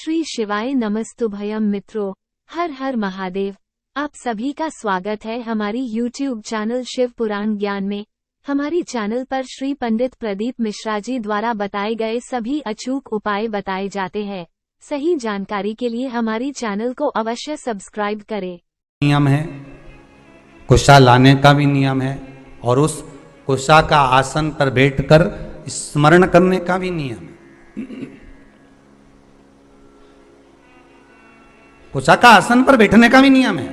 श्री शिवाय नमस्तुभयम मित्रों, हर हर महादेव। आप सभी का स्वागत है हमारी YouTube चैनल शिव पुराण ज्ञान में। हमारी चैनल पर श्री पंडित प्रदीप मिश्रा जी द्वारा बताए गए सभी अचूक उपाय बताए जाते हैं। सही जानकारी के लिए हमारी चैनल को अवश्य सब्सक्राइब करें। नियम है, कुशा लाने का भी नियम है और उस कुशा का आसन पर बैठकर स्मरण करने का भी नियम है। कुशा का आसन पर बैठने का भी नियम है।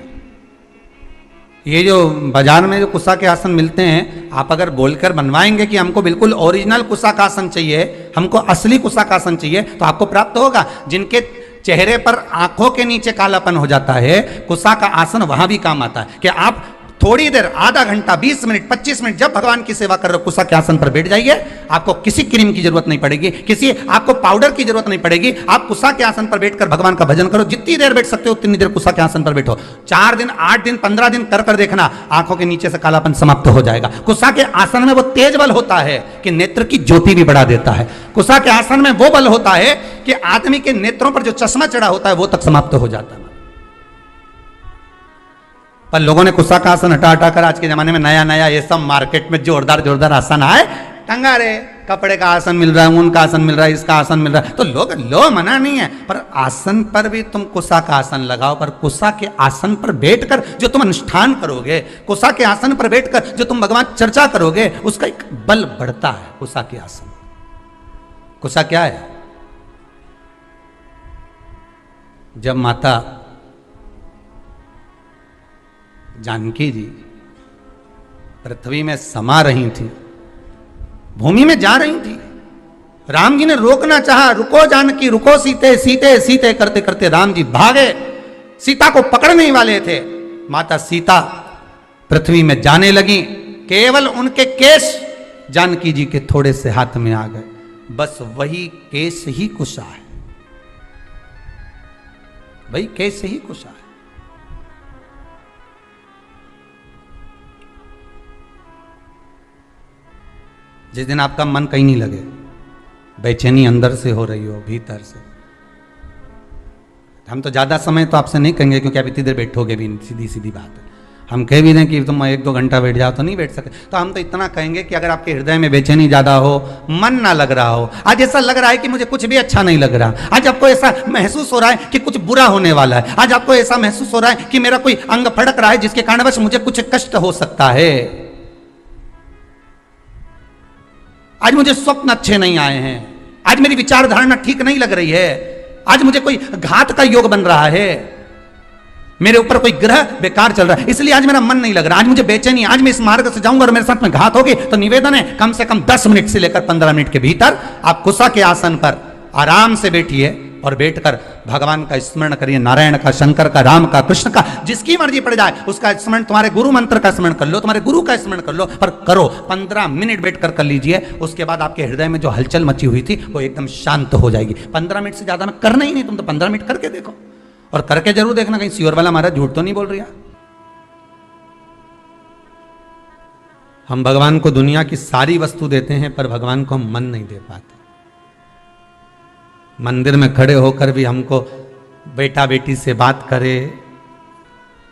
ये जो बाजार में जो कुशा के आसन मिलते हैं, आप अगर बोलकर बनवाएंगे कि हमको बिल्कुल ओरिजिनल कुशा का आसन चाहिए, हमको असली कुशा का आसन चाहिए, तो आपको प्राप्त होगा। जिनके चेहरे पर आंखों के नीचे कालापन हो जाता है, कुशा का आसन वहां भी काम आता है। कि आप थोड़ी देर, आधा घंटा, 20 मिनट, 25 मिनट जब भगवान की सेवा कर रहे हो, कुशा के आसन पर बैठ जाइए। आपको किसी क्रीम की जरूरत नहीं पड़ेगी, किसी आपको पाउडर की जरूरत नहीं पड़ेगी। आप कुशा के आसन पर बैठकर भगवान का भजन करो। जितनी देर बैठ सकते हो उतनी देर कुशा के आसन पर बैठो। 4 दिन, 8 दिन, 15 दिन कर देखना, आंखों के नीचे से कालापन समाप्त हो जाएगा। कुशा के आसन में वो तेज बल होता है कि नेत्र की ज्योति भी बढ़ा देता है। कुशा के आसन में वो बल होता है कि आदमी के नेत्रों पर जो चश्मा चढ़ा होता है वो तक समाप्त हो जाता है। पर लोगों ने कुशा का आसन हटा कर आज के जमाने में नया नया ये सब मार्केट में जोरदार जोरदार आसन आए, टंगा रे, कपड़े का आसन मिल रहा है, ऊन का आसन मिल रहा है, इसका आसन मिल रहा है, तो लोग लो मना नहीं है, पर आसन पर भी तुम कुशा का आसन लगाओ। पर कुशा के आसन पर बैठकर जो तुम अनुष्ठान करोगे, कुशा के आसन पर बैठकर जो तुम भगवान चर्चा करोगे, उसका एक बल बढ़ता है। कुशा के आसन, कुशा क्या है? जब माता जानकी जी पृथ्वी में समा रही थी, भूमि में जा रही थी, राम जी ने रोकना चाहा, रुको जानकी, रुको सीते, सीते सीते करते करते राम जी भागे, सीता को पकड़ने ही वाले थे। माता सीता पृथ्वी में जाने लगी, केवल उनके केश जानकी जी के थोड़े से हाथ में आ गए। बस वही केश ही कुशा है, वही केश ही कुशा है। जिस दिन आपका मन कहीं नहीं लगे, बेचैनी अंदर से हो रही हो, भीतर से, हम तो ज़्यादा समय तो आपसे नहीं कहेंगे क्योंकि आप इतनी देर बैठोगे भी, सीधी सीधी बात है। हम कह भी दें कि तुम 1-2 घंटा बैठ जाओ तो नहीं बैठ सकते, तो हम तो इतना कहेंगे कि अगर आपके हृदय में बेचैनी ज़्यादा हो, मन ना लग रहा हो, आज ऐसा लग रहा है कि मुझे कुछ भी अच्छा नहीं लग रहा, आज आपको ऐसा महसूस हो रहा है कि कुछ बुरा होने वाला है, आज आपको ऐसा महसूस हो रहा है कि मेरा कोई अंग फड़क रहा है जिसके कारणवश मुझे कुछ कष्ट हो सकता है, आज मुझे स्वप्न अच्छे नहीं आए हैं, आज मेरी विचारधारणा ठीक नहीं लग रही है, आज मुझे कोई घात का योग बन रहा है, मेरे ऊपर कोई ग्रह बेकार चल रहा है, इसलिए आज मेरा मन नहीं लग रहा, आज मुझे बेचैनी, आज मैं इस मार्ग से जाऊंगा और मेरे साथ में घात होगी। तो निवेदन है, कम से कम 10 मिनट से लेकर 15 मिनट के भीतर आप कुशा के आसन पर आराम से बैठिए और बैठकर भगवान का स्मरण करिए। नारायण का, शंकर का, राम का, कृष्ण का, जिसकी मर्जी पड़ जाए उसका स्मरण, तुम्हारे गुरु मंत्र का स्मरण कर लो, तुम्हारे गुरु का स्मरण कर लो, पर करो। 15 मिनट बैठकर कर लीजिए। उसके बाद आपके हृदय में जो हलचल मची हुई थी वो एकदम शांत हो जाएगी। 15 मिनट से ज्यादा में करना ही नहीं, तुम तो 15 मिनट करके देखो, और करके जरूर देखना कहीं श्योर वाला महाराज झूठ तो नहीं बोल रही। हम भगवान को दुनिया की सारी वस्तु देते हैं पर भगवान को हम मन नहीं दे पाते। मंदिर में खड़े होकर भी हमको बेटा बेटी से बात करे,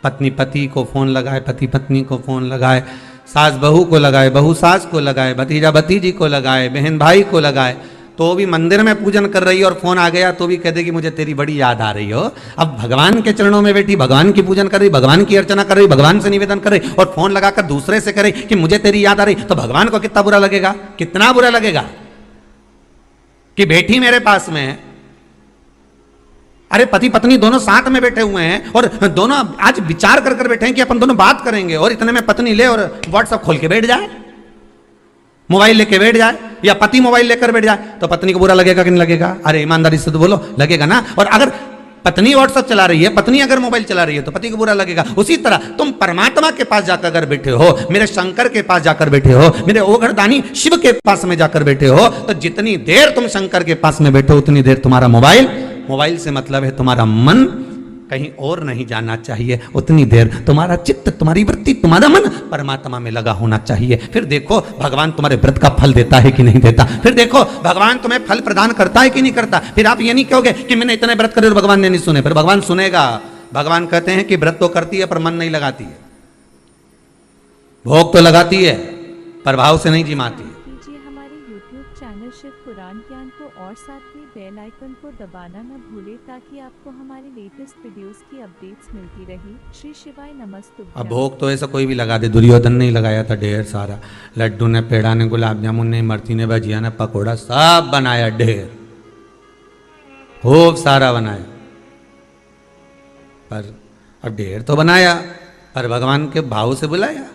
पत्नी पति को फोन लगाए, पति पत्नी को फोन लगाए, सास बहू को लगाए, बहू सास को लगाए, भतीजा भतीजी को लगाए, बहन भाई को लगाए, तो भी मंदिर में पूजन कर रही है और फोन आ गया तो भी कह देगी मुझे तेरी बड़ी याद आ रही हो। अब भगवान के चरणों में बैठी, भगवान की पूजन कर रही, भगवान की अर्चना कर रही, भगवान से निवेदन कर रही, और फोन लगाकर दूसरे से करे कि मुझे तेरी याद आ रही, तो भगवान को कितना बुरा लगेगा, कितना बुरा लगेगा कि बेटी मेरे पास में है। अरे पति पत्नी दोनों साथ में बैठे हुए हैं और दोनों आज विचार कर बैठे हैं कि अपन दोनों बात करेंगे, और इतने में पत्नी ले और व्हाट्सएप खोल के बैठ जाए, मोबाइल लेके बैठ जाए, या पति मोबाइल लेकर बैठ जाए, तो पत्नी को बुरा लगेगा कि नहीं लगेगा? अरे ईमानदारी से तो बोलो, लगेगा ना। और अगर पत्नी व्हाट्सएप चला रही है, पत्नी अगर मोबाइल चला रही है तो पति को बुरा लगेगा। उसी तरह तुम परमात्मा के पास जाकर अगर बैठे हो, मेरे शंकर के पास जाकर बैठे हो, मेरे ओघरदानी शिव के पास में जाकर बैठे हो, तो जितनी देर तुम शंकर के पास में बैठे हो उतनी देर तुम्हारा मोबाइल से मतलब है तुम्हारा मन कहीं और नहीं जाना चाहिए, उतनी देर तुम्हारा चित्त, तुम्हारी वृत्ति, तुम्हारा मन परमात्मा में लगा होना चाहिए। फिर देखो भगवान तुम्हारे व्रत का फल देता है कि नहीं देता, फिर देखो भगवान तुम्हें फल प्रदान करता है कि नहीं करता। फिर आप ये नहीं कहोगे कि मैंने इतने व्रत करे और भगवान ने नहीं सुने, फिर भगवान सुनेगा। भगवान कहते हैं कि व्रत तो करती है पर मन नहीं लगाती है, भोग तो लगाती है पर भाव से नहीं जिमाती है। कीजिए हमारे YouTube चैनल शिव पुराण ज्ञान को और साथ में बेल आइकन को दबाना न भूले ताकि आपको हमारे लेटेस्ट वीडियोस की अपडेट्स मिलती रहे। श्री शिवाय नमस्तु। अब भोग तो ऐसा कोई भी लगा दे, दुर्योधन ने ही लगाया था ढेर सारा, लड्डू ने, पेड़ा ने, गुलाब जामुन ने, इमरती ने, भजिया ने, पकौड़ा, सब बनाया ढेर, खूब सारा बनाया। पर अब ढेर तो बनाया पर भगवान के भाव से बुलाया।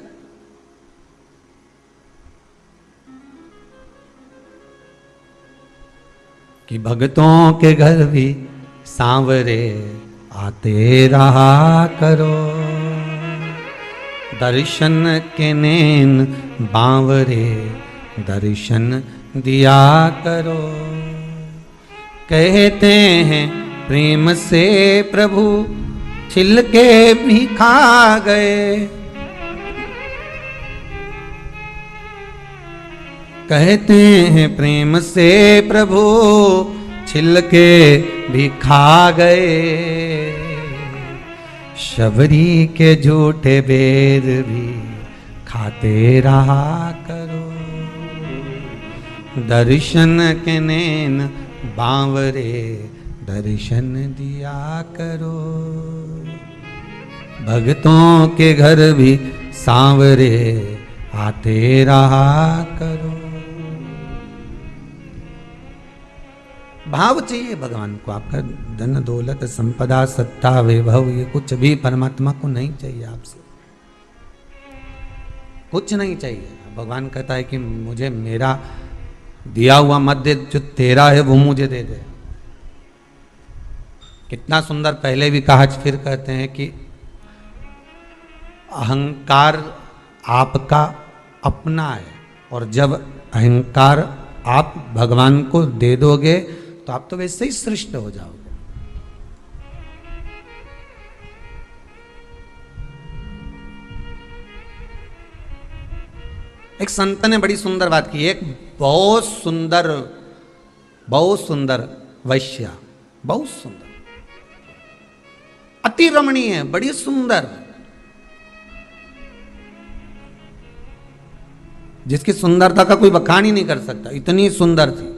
कि भक्तों के घर भी सांवरे आते रहा करो, दर्शन के नैन बांवरे दर्शन दिया करो। कहते हैं प्रेम से प्रभु छिलके भी खा गए, कहते हैं प्रेम से प्रभु छिलके भी खा गए। शबरी के झूठे बेर भी खाते रहा करो, दर्शन के नैन बांवरे दर्शन दिया करो। भक्तों के घर भी सांवरे आते रहा करो। भाव चाहिए भगवान को, आपका धन दौलत संपदा सत्ता वैभव ये कुछ भी परमात्मा को नहीं चाहिए, आपसे कुछ नहीं चाहिए। भगवान कहता है कि मुझे मेरा दिया हुआ मत दे, जो तेरा है वो मुझे दे दे। कितना सुंदर, पहले भी कहा फिर कहते हैं कि अहंकार आपका अपना है, और जब अहंकार आप भगवान को दे दोगे तो आप तो वैसे ही सृष्ट हो जाओगे। एक संत ने बड़ी सुंदर बात की, एक बहुत सुंदर वैश्या, बहुत सुंदर, अति रमणीय, बड़ी सुंदर, जिसकी सुंदरता का कोई बखान ही नहीं कर सकता, इतनी सुंदर थी।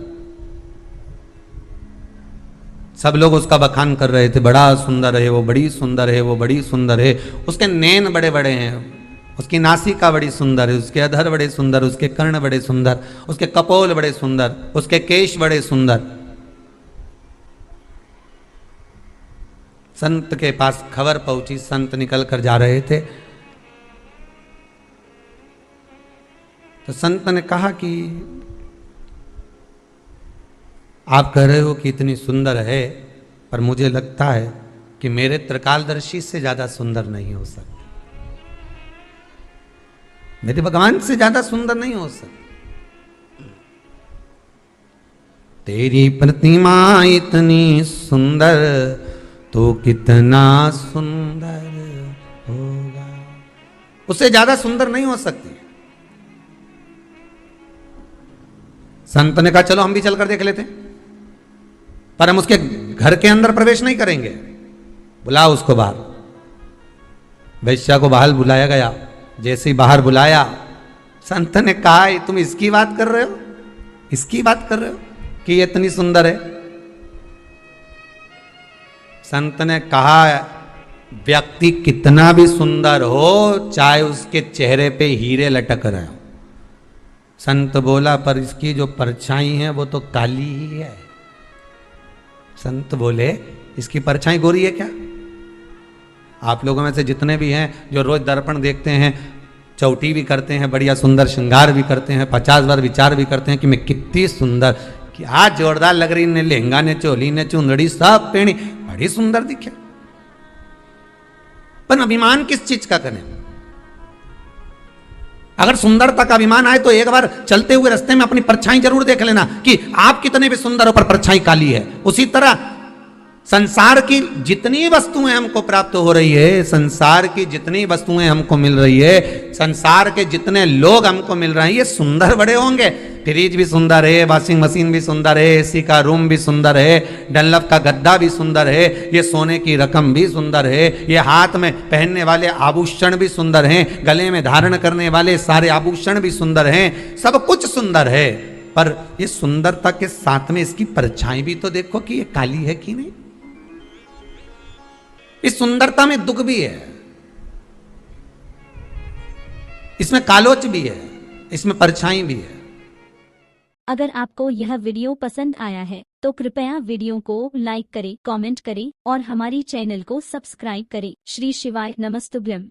सब लोग उसका बखान कर रहे थे, बड़ा सुंदर है वो, बड़ी सुंदर है वो, बड़ी सुंदर है। उसके नैन बड़े बड़े हैं, उसकी नासिका बड़ी सुंदर है, उसके अधर बड़े सुंदर, उसके कर्ण बड़े सुंदर, उसके कपोल बड़े सुंदर, उसके केश बड़े सुंदर। संत के पास खबर पहुंची, संत निकल कर जा रहे थे, तो संत ने कहा कि आप कह रहे हो कि इतनी सुंदर है, पर मुझे लगता है कि मेरे त्रिकालदर्शी से ज्यादा सुंदर नहीं हो सकता, मेरे भगवान से ज्यादा सुंदर नहीं हो सकता। तेरी प्रतिमा इतनी सुंदर तो कितना सुंदर होगा, उससे ज्यादा सुंदर नहीं हो सकती। संत ने कहा चलो हम भी चलकर देख लेते, पर हम उसके घर के अंदर प्रवेश नहीं करेंगे, बुलाओ उसको बाहर। वैश्या को बाहर बुलाया गया, जैसे ही बाहर बुलाया, संत ने कहा तुम इसकी बात कर रहे हो, इसकी बात कर रहे हो कि ये इतनी सुंदर है। संत ने कहा व्यक्ति कितना भी सुंदर हो, चाहे उसके चेहरे पे हीरे लटक रहे हो। संत बोला पर इसकी जो परछाई है वो तो काली ही है। संत बोले इसकी परछाई गोरी है क्या? आप लोगों में से जितने भी हैं जो रोज दर्पण देखते हैं, चौटी भी करते हैं, बढ़िया सुंदर श्रृंगार भी करते हैं, 50 बार विचार भी करते हैं कि मैं कितनी सुंदर, कि आज जोरदार लग रही, ने लहंगा ने चोली ने चुंदड़ी सब पहनी, बड़ी सुंदर दिखे। पर अभिमान किस चीज का करें? अगर सुंदरता का अभिमान आए तो एक बार चलते हुए रास्ते में अपनी परछाई जरूर देख लेना कि आप कितने भी सुंदर हो पर परछाई काली है। उसी तरह संसार की जितनी वस्तुएं हमको प्राप्त हो रही है, संसार की जितनी वस्तुएं हमको मिल रही है, संसार के जितने लोग हमको मिल रहे हैं, ये सुंदर बड़े होंगे। फ्रिज भी सुंदर है, वॉशिंग मशीन भी सुंदर है, एसी का रूम भी सुंदर है, डनलप का गद्दा भी सुंदर है, ये सोने की रकम भी सुंदर है, ये हाथ में पहनने वाले आभूषण भी सुंदर हैं, गले में धारण करने वाले सारे आभूषण भी सुंदर हैं, सब कुछ सुंदर है। पर ये सुंदरता के साथ में इसकी परछाई भी तो देखो कि ये काली है कि नहीं। इस सुंदरता में दुख भी है, इसमें कालोच भी है, इसमें परछाई भी है। अगर आपको यह वीडियो पसंद आया है तो कृपया वीडियो को लाइक करें, कमेंट करें और हमारी चैनल को सब्सक्राइब करें। श्री शिवाय नमस्तुभ्यम।